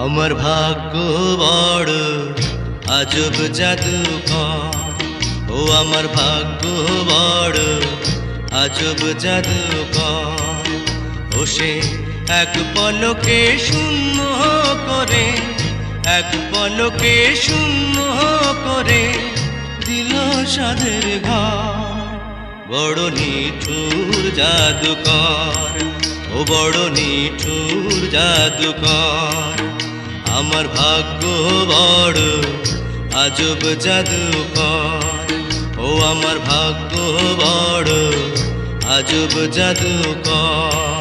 আমার ভাগ্য বড় আজব জাদুকর, ও আমার ভাগ্য বড় আজব জাদুকর। ও সে এক পলকে শূন্য করে, এক পলকে শূন্য করে দিল সাধের ঘর। বড় নিঠুর জাদুকর, ও বড় নিঠুর জাদুকর। আমার ভাগ্য বড় আজব জাদুকর, ও আমার ভাগ্য বড় আজব জাদুকর।